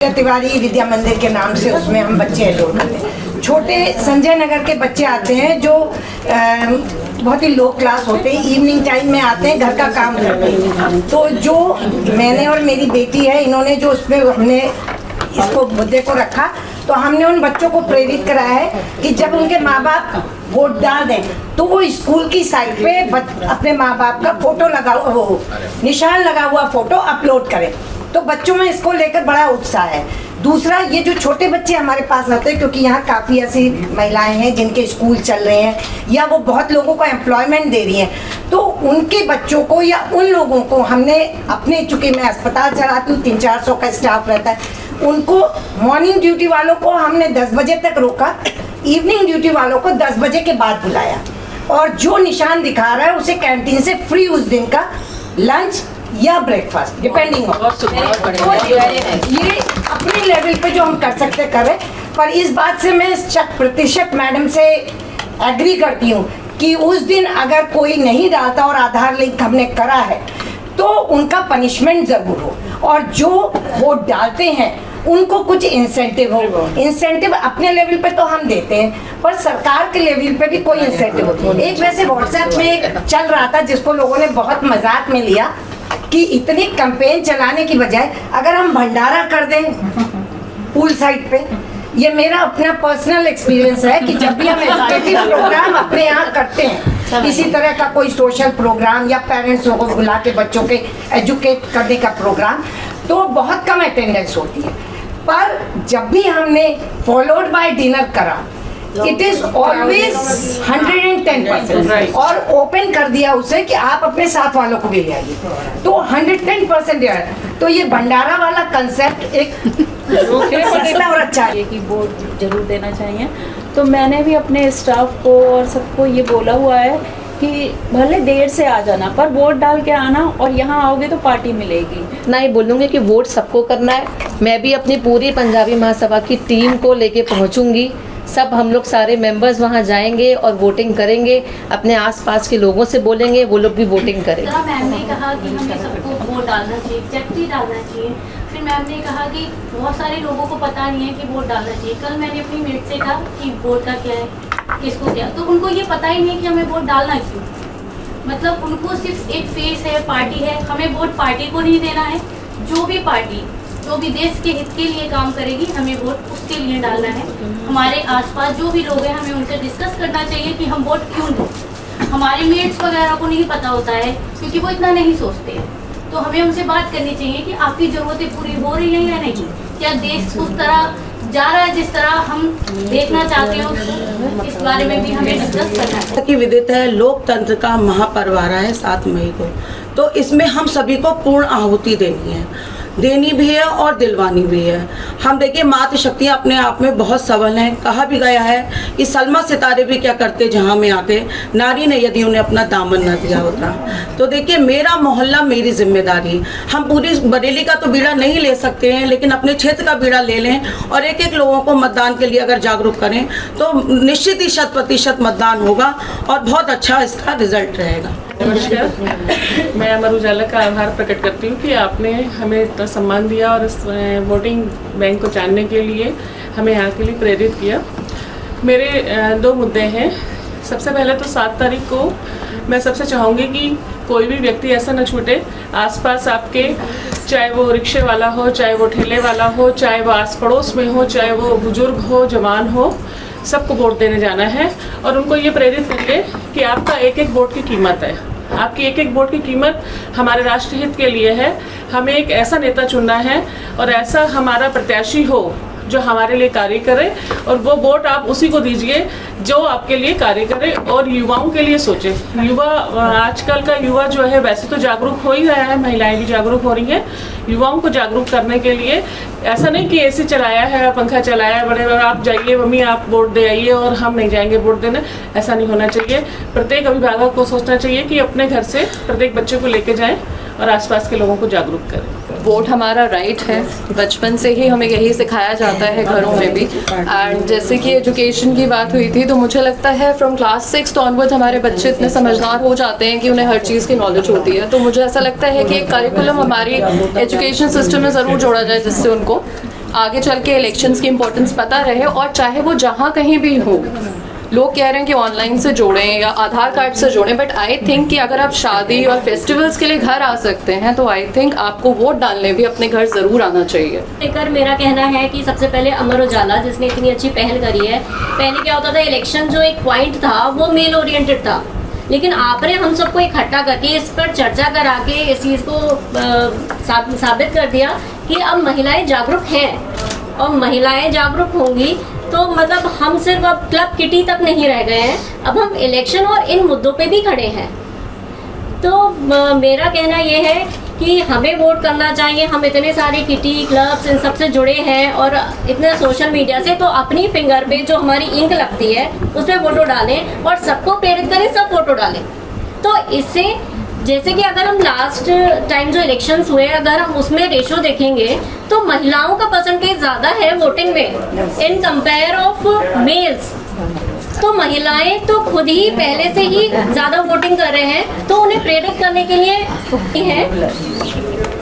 तिवारी विद्या मंदिर के नाम से उसमें हम बच्चे एनरोल करते हैं। छोटे संजय नगर के बच्चे आते हैं जो बहुत ही लो क्लास होते हैं, इवनिंग टाइम में आते हैं, घर का काम करते हैं। तो जो मैंने और मेरी बेटी है, इन्होंने जो उसमें हमने इसको मुद्दे को रखा, तो हमने उन बच्चों को प्रेरित कराया है कि जब उनके माँ बाप वोट डाल दें तो वो स्कूल की साइट पे अपने माँ बाप का फोटो लगा वो निशान लगा हुआ फोटो अपलोड करें। तो बच्चों में इसको लेकर बड़ा उत्साह है। दूसरा, ये जो छोटे बच्चे हमारे पास आते हैं, क्योंकि यहाँ काफ़ी ऐसी महिलाएं हैं जिनके स्कूल चल रहे हैं या वो बहुत लोगों को एम्प्लॉयमेंट दे रही हैं, तो उनके बच्चों को या उन लोगों को हमने अपने, चूँकि मैं अस्पताल चलाती हूँ, 300-400 का स्टाफ रहता है, उनको मॉर्निंग ड्यूटी वालों को हमने 10 बजे तक रोका, इवनिंग ड्यूटी वालों को 10 बजे के बाद बुलाया, और जो निशान दिखा रहा है उसे कैंटीन से फ्री उस दिन का लंच या ब्रेकफास्ट डिपेंडिंग ऑन। तो ये अपने लेवल पे जो हम कर सकते करें। पर इस बात से मैं 100% मैडम से एग्री करती हूँ कि उस दिन अगर कोई नहीं डालता और आधार लिंक हमने करा है तो उनका पनिशमेंट ज़रूर हो, और जो वोट डालते हैं उनको कुछ इंसेंटिव हो। इंसेंटिव अपने लेवल पे तो हम देते हैं, पर सरकार के लेवल पे भी कोई इंसेंटिव हो। एक वैसे व्हाट्सएप में एक चल रहा था जिसको लोगों ने बहुत मजाक में लिया कि इतनी कैंपेन चलाने की बजाय अगर हम भंडारा कर दें पूल साइड पे। ये मेरा अपना पर्सनल एक्सपीरियंस है कि जब भी हम एजुकेटिव प्रोग्राम अपने यहाँ करते हैं, इसी तरह का कोई सोशल प्रोग्राम या पेरेंट्स को बुला के बच्चों के एजुकेट करने का प्रोग्राम, तो बहुत कम अटेंडेंस होती है। पर जब भी हमने फॉलोड बाय डिनर करा, इट इज ऑलवेज 110%, और ओपन कर दिया उसे कि आप अपने साथ वालों को भी ले आइए, तो 110%। तो ये भंडारा वाला कंसेप्ट एक सस्ता और अच्छा है कि वोट जरूर देना चाहिए। तो मैंने भी अपने स्टाफ को और सबको ये बोला हुआ है कि भले देर से आ जाना, पर वोट डाल के आना, और यहाँ आओगे तो पार्टी मिलेगी। ना ही बोलूँगी कि वोट सबको करना है। मैं भी अपनी पूरी पंजाबी महासभा की टीम को लेके पहुँचूँगी। सब हम लोग सारे मेंबर्स वहाँ जाएंगे और वोटिंग करेंगे, अपने आसपास के लोगों से बोलेंगे, वो लोग भी वोटिंग करें। मैम ने कहा कि हमें सबको वोट डालना चाहिए, एग्जैक्टली डालना चाहिए। फिर मैम ने कहा कि बहुत सारे लोगों को पता नहीं है कि वोट डालना चाहिए। कल मैंने अपनी मेट से कहा कि वोट का क्या है, किसको क्या, तो उनको ये पता ही नहीं कि हमें वोट डालना क्यों। मतलब उनको सिर्फ एक फेस है, पार्टी है, हमें वोट पार्टी को नहीं देना है। जो भी पार्टी जो भी देश के हित के लिए काम करेगी, हमें वोट उसके लिए डालना है। हमारे आसपास जो भी लोग हैं, हमें उनसे डिस्कस करना चाहिए कि हम वोट क्यों दें। हमारे मेट्स वगैरह को नहीं पता होता है क्योंकि वो इतना नहीं सोचते हैं, तो हमें उनसे बात करनी चाहिए कि आपकी ज़रूरतें पूरी हो रही हैं या नहीं, क्या देश उस तरह जा रहा है जिस तरह हम देखना चाहते हो। इस बारे में भी हमें डिस्कस करना है। कि विदित है, लोकतंत्र का महापर्व आ रहा है 7 मई को, तो इसमें हम सभी को पूर्ण आहुति देनी भी है और दिलवानी भी है। हम देखिए, मातृशक्तियाँ अपने आप में बहुत सबल हैं। कहा भी गया है कि सलमा सितारे भी क्या करते जहाँ में आके, नारी ने यदि उन्हें अपना दामन न दिया होता। तो देखिए, मेरा मोहल्ला मेरी जिम्मेदारी। हम पूरी बरेली का तो बीड़ा नहीं ले सकते हैं, लेकिन अपने क्षेत्र का बीड़ा ले लें और एक एक लोगों को मतदान के लिए अगर जागरूक करें तो निश्चित ही 100% मतदान होगा और बहुत अच्छा इसका रिजल्ट रहेगा। नमस्कार, मैं अमर उजाला का आभार प्रकट करती हूँ कि आपने हमें इतना सम्मान दिया और इस वोटिंग बैंक को जानने के लिए हमें यहाँ के लिए प्रेरित किया। मेरे 2 मुद्दे हैं। सबसे पहले तो 7 तारीख को मैं सबसे चाहूँगी कि कोई भी व्यक्ति ऐसा न छूटे आसपास आपके, चाहे वो रिक्शे वाला हो, चाहे वो ठेले वाला हो, चाहे वो आस पड़ोस में हो, चाहे वो बुजुर्ग हो, जवान हो, सबको वोट देने जाना है। और उनको ये प्रेरित करिए कि आपका एक एक वोट की कीमत है। आपकी एक एक वोट की कीमत हमारे राष्ट्र हित के लिए है। हमें एक ऐसा नेता चुनना है और ऐसा हमारा प्रत्याशी हो जो हमारे लिए कार्य करे, और वो वोट आप उसी को दीजिए जो आपके लिए कार्य करे और युवाओं के लिए सोचे। युवा, आजकल का युवा जो है वैसे तो जागरूक हो ही रहा है, महिलाएं भी जागरूक हो रही हैं। युवाओं को जागरूक करने के लिए ऐसा नहीं कि एसी चलाया है, पंखा चलाया है, बड़े आप जाइए मम्मी आप वोट दे आइए और हम नहीं जाएंगे वोट देने, ऐसा नहीं होना चाहिए। प्रत्येक अभिभावक को सोचना चाहिए कि अपने घर से प्रत्येक बच्चे को लेके जाएं और आसपास के लोगों को जागरूक करें। वोट हमारा राइट है, बचपन से ही हमें यही सिखाया जाता है घरों में भी। एंड जैसे कि एजुकेशन की बात हुई थी, तो मुझे लगता है फ्रॉम क्लास 6 ऑनवर्ड हमारे बच्चे इतने समझदार हो जाते हैं कि उन्हें हर चीज़ की नॉलेज होती है। तो मुझे ऐसा लगता है कि एक करिकुलम हमारी एजुकेशन सिस्टम में ज़रूर जोड़ा जाए जिससे उनको आगे चल के इलेक्शंस की इम्पोर्टेंस पता रहे, और चाहे वो जहाँ कहीं भी हो। लोग कह रहे हैं कि ऑनलाइन से जोड़ें या आधार कार्ड से जोड़ें, बट आई थिंक कि अगर आप शादी और फेस्टिवल्स के लिए घर आ सकते हैं तो आई थिंक आपको वोट डालने भी अपने घर ज़रूर आना चाहिए। लेकर मेरा कहना है कि सबसे पहले अमर उजाला जिसने इतनी अच्छी पहल करी है। पहले क्या होता था, इलेक्शन जो एक पॉइंट था वो मेल ओरिएंटेड था, लेकिन आपने हम सबको इकट्ठा करके इस पर चर्चा करा के इस चीज़ को साबित कर दिया कि अब महिलाएं जागरूक हैं, और महिलाएं जागरूक होंगी तो मतलब हम सिर्फ अब क्लब किटी तक नहीं रह गए हैं, अब हम इलेक्शन और इन मुद्दों पे भी खड़े हैं। तो मेरा कहना ये है कि हमें वोट करना चाहिए। हम इतने सारे किटी क्लब्स इन सब से जुड़े हैं और इतने सोशल मीडिया से, तो अपनी फिंगर पे जो हमारी इंक लगती है उस पर फोटो डालें और सबको प्रेरित करें, सब फोटो डालें। तो इससे जैसे कि अगर हम लास्ट टाइम जो इलेक्शंस हुए, अगर हम उसमें रेशो देखेंगे तो महिलाओं का परसेंटेज ज़्यादा है वोटिंग में इन कंपेयर ऑफ मेल्स। तो महिलाएं तो खुद ही पहले से ही ज़्यादा वोटिंग कर रहे हैं, तो उन्हें प्रेरित करने के लिए है,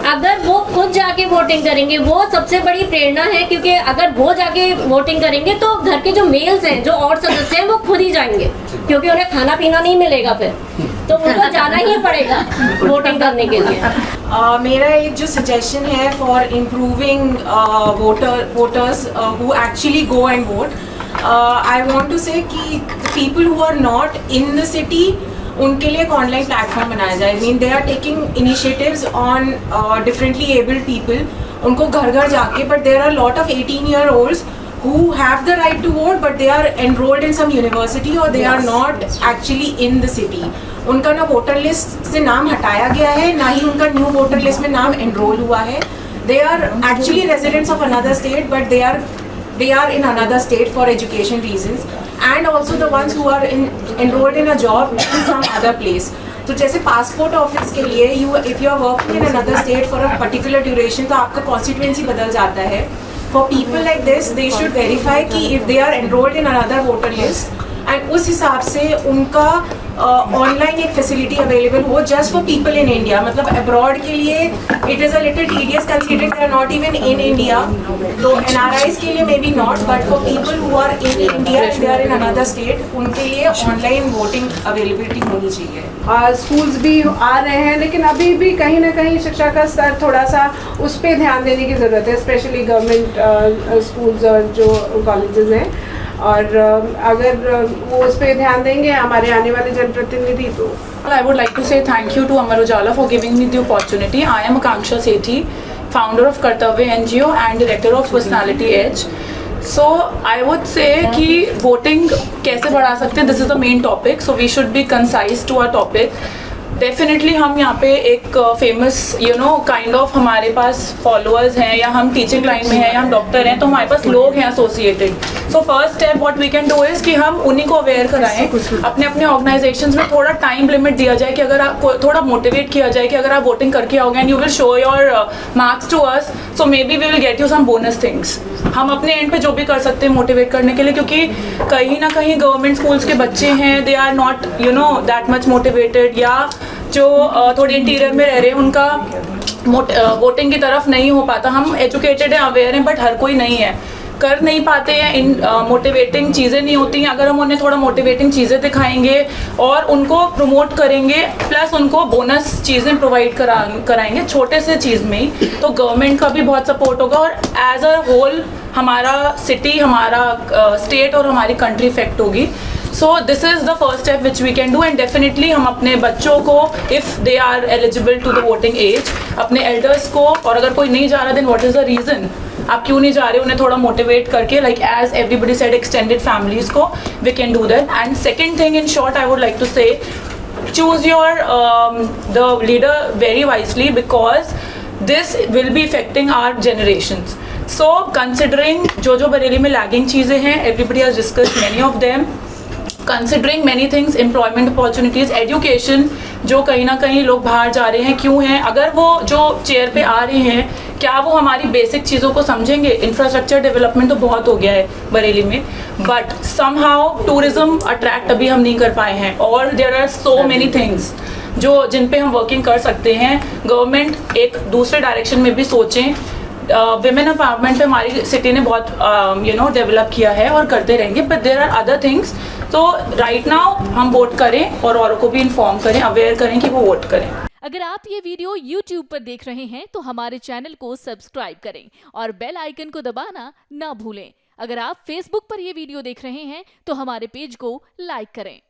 अगर वो खुद जाके वोटिंग करेंगे वो सबसे बड़ी प्रेरणा है, क्योंकि अगर वो जाके वोटिंग करेंगे तो घर के जो मेल्स हैं, जो और सदस्य हैं, वो खुद ही जाएंगे, क्योंकि उन्हें खाना पीना नहीं मिलेगा फिर, तो उनको जाना ही पड़ेगा वोटिंग करने के लिए। मेरा एक जो सजेशन है for improving voters who actually go and vote, I want to say कि people who are not in the city उनके लिए एक ऑनलाइन प्लेटफॉर्म बनाया जाए। I mean, they are taking initiatives on differently abled people, उनको घर घर जाके, but there are a lot of 18-year-olds who have the right to vote but they are enrolled in some university or they are not actually in the city. उनका ना voter list से नाम हटाया गया है, ना ही उनका न्यू वोटर लिस्ट में नाम एनरोल हुआ है। They are actually residents of another state but they are in another state for education reasons, and also the ones who are enrolled in a job in some other place. तो जैसे passport office के लिए if you are working in another state for a particular duration, तो आपका constituency बदल जाता है। For people like this, they should verify कि if they are enrolled in another voter list, and उस हिसाब से उनका ऑनलाइन एक फैसिलिटी अवेलेबल हो just for people in India. मतलब अब्रॉड के लिए it is a little tedious considering they are not even in India, तो एनआरआईज के लिए may be not, but for people who are in India and they are in another state, उनके लिए online voting availability होनी चाहिए। Schools भी आ रहे हैं, लेकिन अभी भी कहीं ना कहीं शिक्षा का स्तर थोड़ा सा उस पर ध्यान देने की ज़रूरत है, स्पेशली गवर्नमेंट स्कूल्स और जो कॉलेजेस हैं, और अगर वो उस पर ध्यान देंगे हमारे आने वाले जनप्रतिनिधि तो। I would like to say thank you to Amar Ujala for giving me the opportunity. I am Akanksha Sethi, founder of Kartavya NGO and director of Personality Edge. So I would say कि voting कैसे बढ़ा सकते हैं, this is the main topic, so we should be concise to our topic. Definitely हम यहाँ पे एक famous kind of हमारे पास फॉलोअर्स हैं, या हम टीचिंग लाइन में हैं, या हम डॉक्टर हैं, तो हमारे पास लोग हैं associated. So first step what we can do is कि हम उन्हीं को अवेयर कराएं, अपने अपने ऑर्गेनाइजेशंस में थोड़ा टाइम लिमिट दिया जाए कि अगर आपको थोड़ा मोटिवेट किया जाए कि अगर आप वोटिंग करके आओगे and you will show your marks to us, so may be we will get you some bonus things. हम अपने एंड पे जो भी कर सकते हैं मोटिवेट करने के लिए, क्योंकि कहीं ना कहीं गवर्नमेंट स्कूल्स के बच्चे हैं, they are not that much motivated, या जो थोड़े इंटीरियर में रह रहे हैं उनका वोटिंग की तरफ नहीं हो पाता। हम एजुकेटेड हैं, अवेयर हैं, बट हर कोई नहीं है, कर नहीं पाते हैं, इन मोटिवेटिंग चीज़ें नहीं होती हैं। अगर हम उन्हें थोड़ा मोटिवेटिंग चीज़ें दिखाएंगे और उनको प्रमोट करेंगे, प्लस उनको बोनस चीज़ें प्रोवाइड कराएंगे छोटे से चीज़ में ही, तो गवर्नमेंट का भी बहुत सपोर्ट होगा और एज अ होल हमारा सिटी, हमारा स्टेट और हमारी कंट्री इफेक्ट होगी। So this is the first step which we can do, and definitely हम अपने बच्चों को, if they are eligible to the voting age, अपने एल्डर्स को, और अगर कोई नहीं जा रहा then what is the reason, आप क्यों नहीं जा रहे, उन्हें थोड़ा मोटिवेट करके, like as everybody said, extended families को we can do that. And second thing in short I would like to say, choose your the leader very wisely, because this will be affecting our generations. So considering जो बरेली में lagging चीज़ें हैं, everybody has discussed many of them, considering many things, employment opportunities, education, जो कहीं ना कहीं लोग बाहर जा रहे हैं, क्यों हैं, अगर वो जो चेयर पे आ रहे हैं, क्या वो हमारी बेसिक चीज़ों को समझेंगे? इंफ्रास्ट्रक्चर डेवलपमेंट तो बहुत हो गया है बरेली में, बट समहाउ टूरिज्म अट्रैक्ट अभी हम नहीं कर पाए हैं, और there are so many things जिन पे हम वर्किंग कर सकते हैं। गवर्नमेंट एक दूसरे डायरेक्शन में भी सोचें, विमेन एम्पावरमेंट पे हमारी सिटी ने बहुत डेवलप किया है और करते रहेंगे, but there are other things. तो राइट नाउ हम वोट करें और औरों को भी इन्फॉर्म करें, अवेयर करें कि वो वोट करें। अगर आप ये वीडियो YouTube पर देख रहे हैं तो हमारे चैनल को सब्सक्राइब करें और बेल आइकन को दबाना ना भूलें। अगर आप Facebook पर ये वीडियो देख रहे हैं तो हमारे पेज को लाइक करें।